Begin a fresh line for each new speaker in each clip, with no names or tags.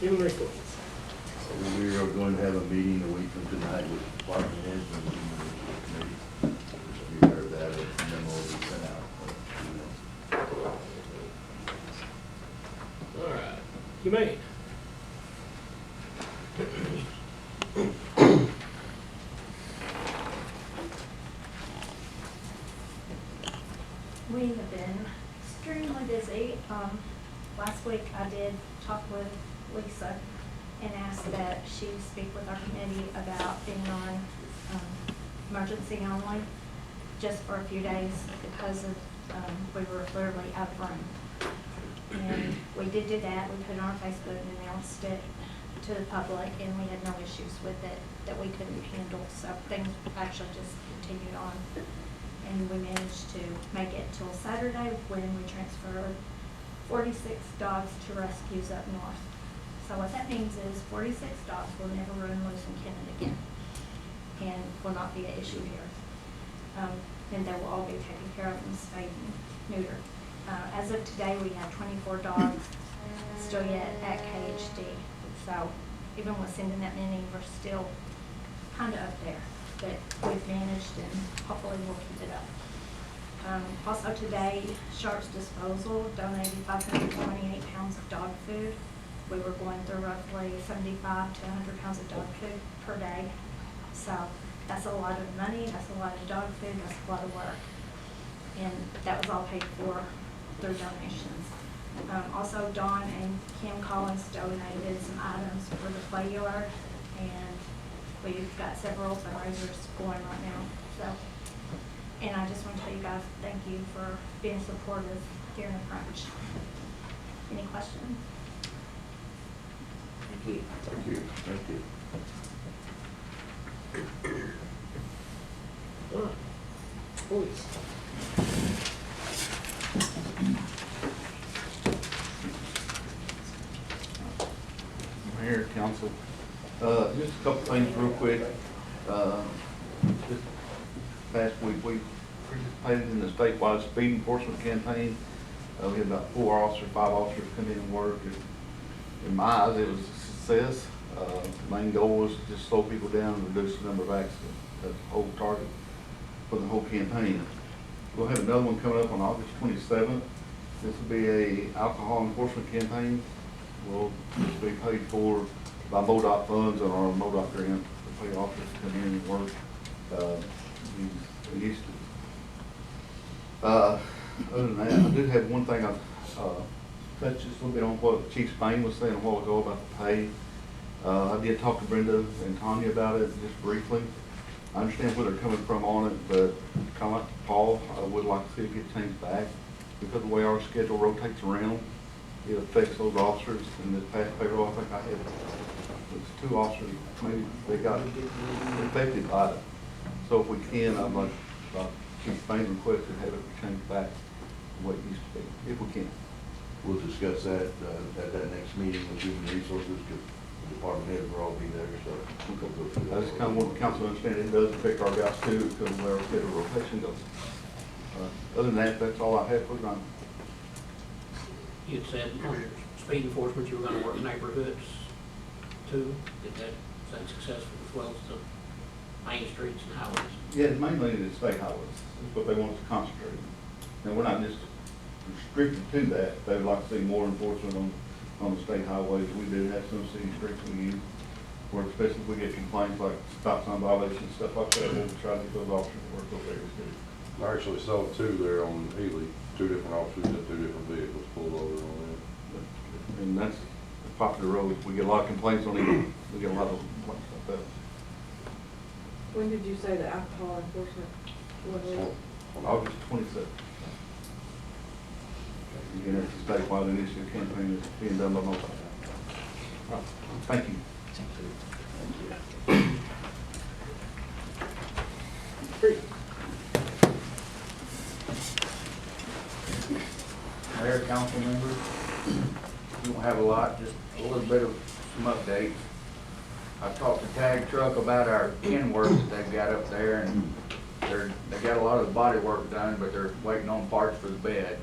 Human resources.
So we are going to have a meeting a week from tonight with department heads and the committee. Just be aware of that, and then we'll be sent out.
All right. Humane.
We have been extremely busy. Last week I did talk with Lisa and asked that she speak with our committee about being on emergency only just for a few days because of we were literally out of room. And we did do that. We put it on our Facebook and announced it to the public, and we had no issues with it that we couldn't handle. So things actually just continued on. And we managed to make it till Saturday when we transferred 46 dogs to rescues up north. So what that means is 46 dogs will never run loose in Kennet again and will not be an issue here. And they will all be taken care of and spayed and neutered. As of today, we have 24 dogs still yet at KHD. So even with sending that many, we're still kind of up there. But we've managed, and hopefully we'll keep it up. Also today, Sharps Disposal donated 528 pounds of dog food. We were going through roughly 75 to 100 pounds of dog food per day. So that's a lot of money, that's a lot of dog food, that's a lot of work. And that was all paid for through donations. Also, Dawn and Kim Collins donated some items for the play yard, and we've got several fundraisers going right now. So, and I just want to tell you guys, thank you for being supportive during the crunch. Any questions?
Thank you.
Thank you. Thank you.
All right. Police.
Mayor, council, just a couple things real quick. This past week, we participated in the statewide speed enforcement campaign. We had about 5 officers come in and work. In my eyes, it was a success. The main goal was to just slow people down and reduce the number of accidents. That's the whole target for the whole campaign. We'll have another one coming up on August 27th. This will be a alcohol enforcement campaign. Will just be paid for by MoDOT funds on our MoDOT grant to pay officers to come in and work. We used to. Other than that, I do have one thing I touched just a little bit on what Chief Spain was saying a while ago about the pay. I did talk to Brenda and Tanya about it just briefly. I understand where they're coming from on it, but kind of like Paul, I would like to see it get changed back because the way our schedule rotates around, it affects those officers. In this past payroll, I think I had 2 officers, maybe they got affected by it. So if we can, I'd like Chief Spain request to have it changed back to what it used to be, if we can.
We'll discuss that at that next meeting with Human Resources, because the department heads will all be there, so we'll go through that.
I just kind of want the council to understand it does affect our guys too, because of where our schedule rotation goes. Other than that, that's all I have for tonight.
You had said on your speed enforcement, you were gonna work neighborhoods too. Is that successful as well as the main streets and highways?
Yeah, it's mainly the state highways. That's what they want us to concentrate on. Now, we're not just restricted to that. They would like to see more enforcement on the state highways. We do have some city streets we use, where especially if we get complaints like stop sign violations, stuff like that, we'll try to get those officers to work those areas too.
I actually saw 2 there on Ely, 2 different officers and 2 different vehicles pulled over on that.
And that's a popular road. We get a lot of complaints on it. We get a lot of complaints like that.
When did you say the alcohol enforcement was?
August 27th. Again, it's a statewide initiative campaign that's being done by MoDOT. All right. Thank you.
Free.
Mayor, council members, we don't have a lot, just a little bit of some updates. I talked to Tag Truck about our pen work that they've got up there, and they got a lot of the body work done, but they're waiting on parts for the bed.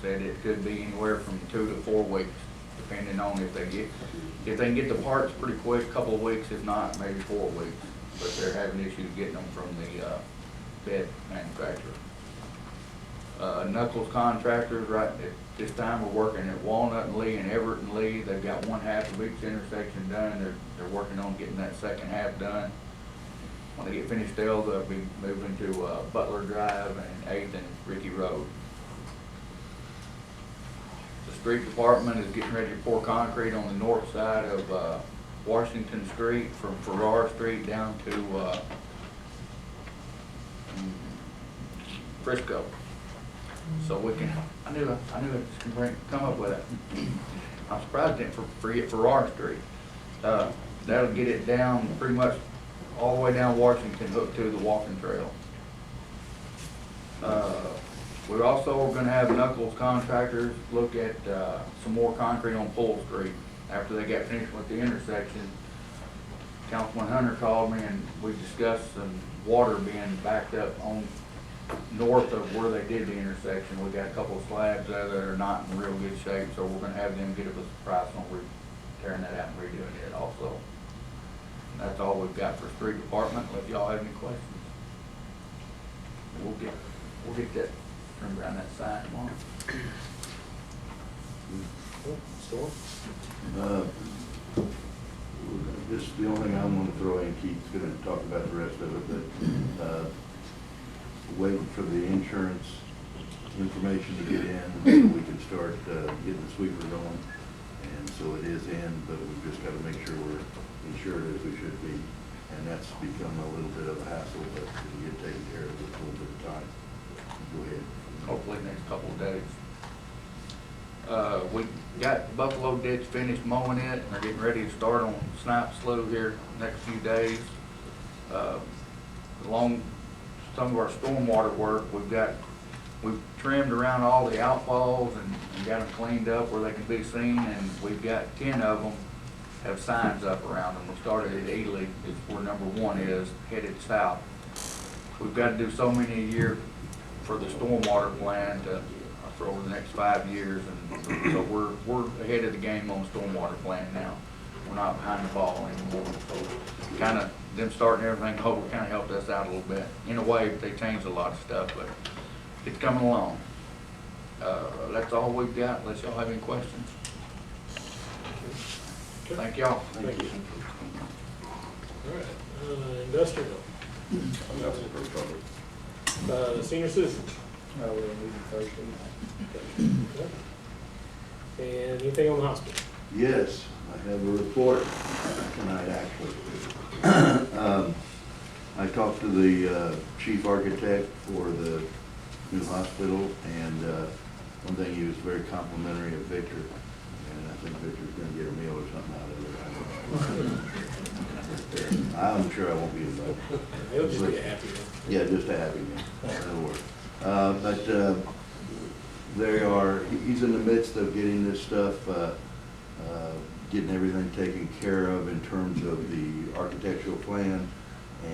Said it could be anywhere from 2 to 4 weeks depending on if they can get the parts pretty quick, a couple of weeks, if not, maybe 4 weeks. But they're having issues getting them from the, bed manufacturer. Knuckles Contractors, right at this time, we're working at Walnut and Lee and Everett and Lee. They've got one half of each intersection done. They're working on getting that second half done. When they get finished, they'll be moving to Butler Drive and 8th and Ricky Road. The street department is getting ready to pour concrete on the north side of Washington Street from Farrar Street down to Frisco. So we can, I knew it could come up with it. I'm surprised it didn't forget Farrar Street. That'll get it down pretty much all the way down Washington, hooked to the walking trail. We're also gonna have Knuckles Contractors look at some more concrete on Full Street. After they got finished with the intersection, Councilman Hunter called me and we discussed some water being backed up on north of where they did the intersection. We got a couple of slabs there that are not in real good shape, so we're gonna have them get us a price on tearing that out and redoing it also. And that's all we've got for street department, unless y'all have any questions. We'll get that, turn around that sign tomorrow.
Storm?
Just the only thing I'm gonna throw in, Keith's gonna talk about the rest of it, but, waiting for the insurance information to get in, so we can start, getting the sweeper going. And so it is in, but we've just gotta make sure we're insured as we should be. And that's become a little bit of a hassle, but it'll get taken care of with a little bit of time. Go ahead.
Hopefully next couple of days. We got Buffalo Ditch finished mowing it, and they're getting ready to start on Snipe Slough here next few days. Along some of our stormwater work, we've trimmed around all the outfalls and got them cleaned up where they can be seen, and we've got 10 of them have signs up around them. We started at Ely, is where number 1 is, headed south. We've got to do so many a year for the stormwater plan for over the next 5 years, and so we're ahead of the game on the stormwater plan now. We're not behind the ball anymore. So kind of them starting everything over kind of helped us out a little bit. In a way, they changed a lot of stuff, but it's coming along. That's all we've got, unless y'all have any questions. Thank y'all.
Thank you. All right, industrial,
That's the first topic.
senior citizens.
Oh, we're meeting Thursday.
Okay. And anything on the hospital?
Yes, I have a report tonight, actually. I talked to the chief architect for the new hospital, and one thing, he was very complimentary of Victor, and I think Victor's gonna get a meal or something out of it. I'm sure I won't be invited.
It'll just be a happy one.
Yeah, just a happy man, that'll work. But he's in the midst of getting this stuff, getting everything taken care of in terms of the architectural plan.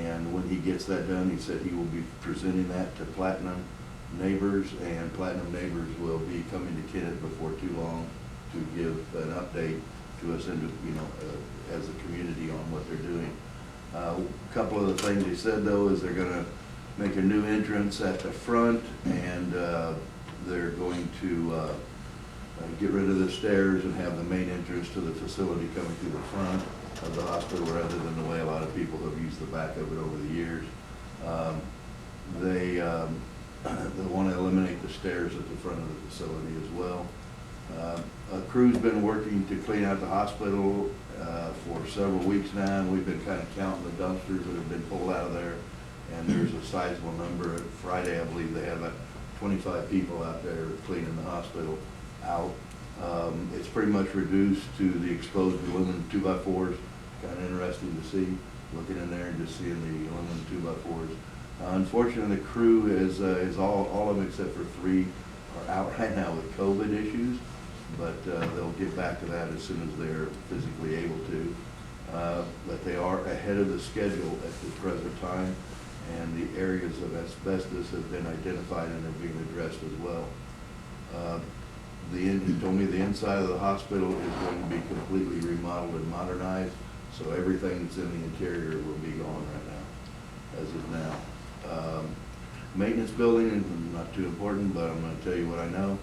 And when he gets that done, he said he will be presenting that to Platinum Neighbors, and Platinum Neighbors will be coming to Kennett before too long to give an update to us and, as a community on what they're doing. A couple of the things he said, though, is they're gonna make a new entrance at the front, and they're going to get rid of the stairs and have the main entrance to the facility coming through the front of the hospital, rather than the way a lot of people have used the back of it over the years. They want to eliminate the stairs at the front of the facility as well. A crew's been working to clean out the hospital for several weeks now, and we've been kind of counting the dumpsters that have been pulled out of there. And there's a sizable number. Friday, I believe they had about 25 people out there cleaning the hospital out. It's pretty much reduced to the exposed aluminum 2x4s. Kind of interesting to see, looking in there and just seeing the aluminum 2x4s. Unfortunately, the crew is all of them except for 3 are out right now with COVID issues, but they'll get back to that as soon as they're physically able to. But they are ahead of the schedule at the present time, and the areas of asbestos have been identified and are being addressed as well. he told me the inside of the hospital is going to be completely remodeled and modernized, so everything that's in the interior will be gone right now, as of now. Maintenance building is not too important, but I'm gonna tell you what I know.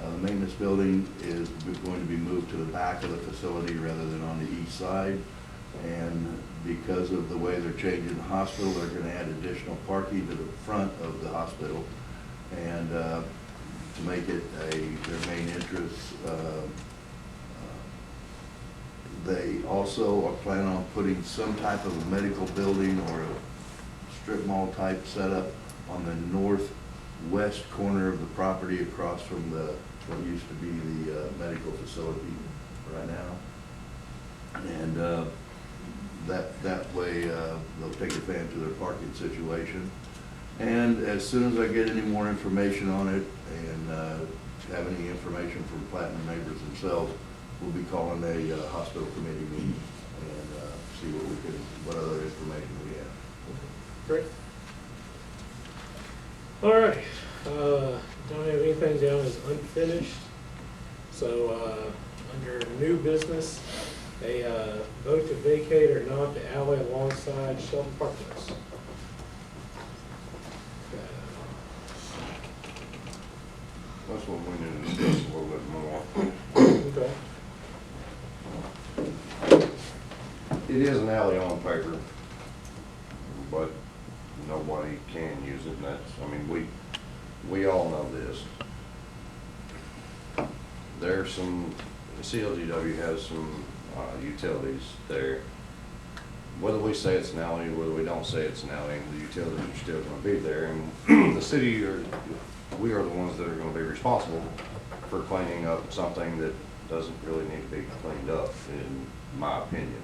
The maintenance building is going to be moved to the back of the facility rather than on the east side. And because of the way they're changing the hospital, they're gonna add additional parking to the front of the hospital. And to make it their main entrance, they also are planning on putting some type of a medical building or a strip mall type setup on the northwest corner of the property across from what used to be the medical facility right now. And that way they'll take advantage of their parking situation. And as soon as I get any more information on it and have any information from Platinum Neighbors themselves, we'll be calling a hospital committee meeting and see what other information we have.
Great. All right, don't have anything down as unfinished. So, under new business, a vote to vacate or not the alley alongside Shelton Parkhouse.
That's what we need to discuss a little bit more.
Okay.
It is an alley on paper, but nobody can use it, and that's, I mean, we all know this. There's some, the CLGW has some utilities there. Whether we say it's an alley, whether we don't say it's an alley, the utilities are still gonna be there, and the city we are the ones that are gonna be responsible for cleaning up something that doesn't really need to be cleaned up, in my opinion.